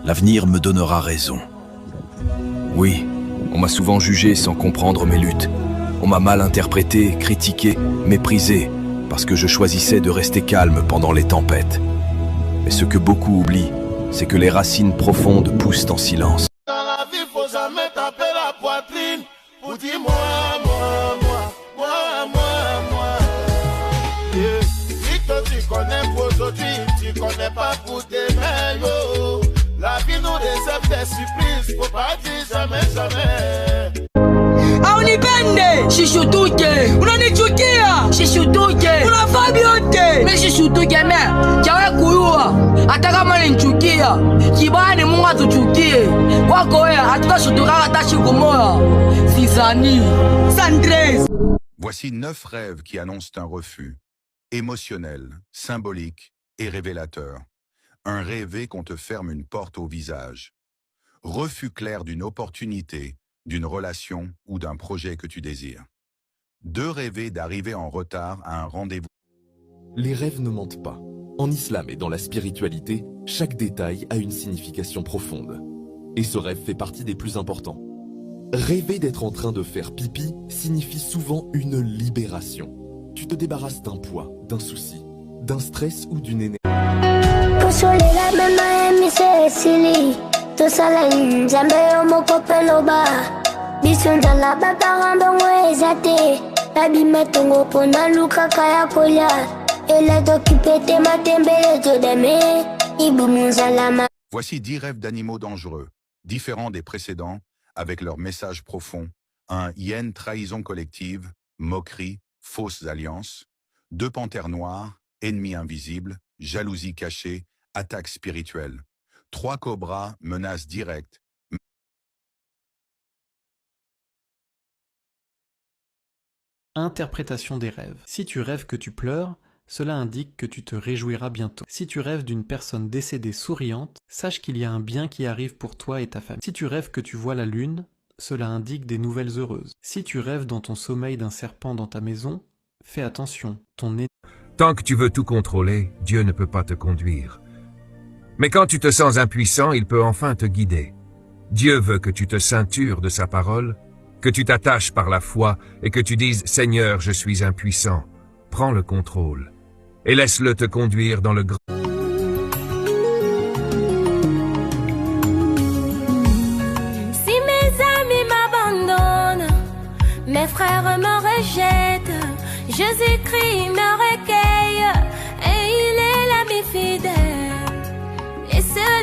L'avenir me donnera raison. Oui, on m'a souvent jugé sans comprendre mes luttes. On m'a mal interprété, critiqué, méprisé, parce que je choisissais de rester calme pendant les tempêtes. Mais ce que beaucoup oublient, c'est que les racines profondes poussent en silence. Dans la vie, faut jamais taper la poitrine pour dire moi. Yeah. Si toi tu connais pour aujourd'hui, tu connais pas pour demain, yo. La vie nous réserve des surprises, faut pas dire jamais. Aunipende shishutuke, unanichukia shishutuke, unafaa vyote mimi shishutuke me chawe kuyua hata kama ninichukia kibani Mungu atuchukie kwako wewe hatutashutuka hata siku moja Sisani Sandres. Voici 9 rêves qui annoncent un refus, émotionnel, symbolique et révélateur. Un rêvé qu'on te ferme une porte au visage. Refus clair d'une opportunité, d'une relation ou d'un projet que tu désires. 2 rêver d'arriver en retard à un rendez-vous. Les rêves ne mentent pas. En islam et dans la spiritualité, chaque détail a une signification profonde. Et ce rêve fait partie des plus importants. Rêver d'être en train de faire pipi signifie souvent une libération. Tu te débarrasses d'un poids, d'un souci, d'un stress ou d'une énergie. Voici 10 rêves d'animaux dangereux, différents des précédents, avec leur message profond. Un hyène trahison collective, moquerie, fausses alliances. 2 panthères noires, ennemis invisibles, jalousie cachée, attaque spirituelle. 3 cobras, menaces directes. Interprétation des rêves. Si tu rêves que tu pleures, cela indique que tu te réjouiras bientôt. Si tu rêves d'une personne décédée souriante, sache qu'il y a un bien qui arrive pour toi et ta famille. Si tu rêves que tu vois la lune, cela indique des nouvelles heureuses. Si tu rêves dans ton sommeil d'un serpent dans ta maison, fais attention, Tant que tu veux tout contrôler, Dieu ne peut pas te conduire. Mais quand tu te sens impuissant, il peut enfin te guider. Dieu veut que tu te ceintures de sa parole, que tu t'attaches par la foi et que tu dises « Seigneur, je suis impuissant, prends le contrôle et laisse-le te conduire dans le grand... » Si mes amis m'abandonnent, mes frères me rejettent, Jésus-Christ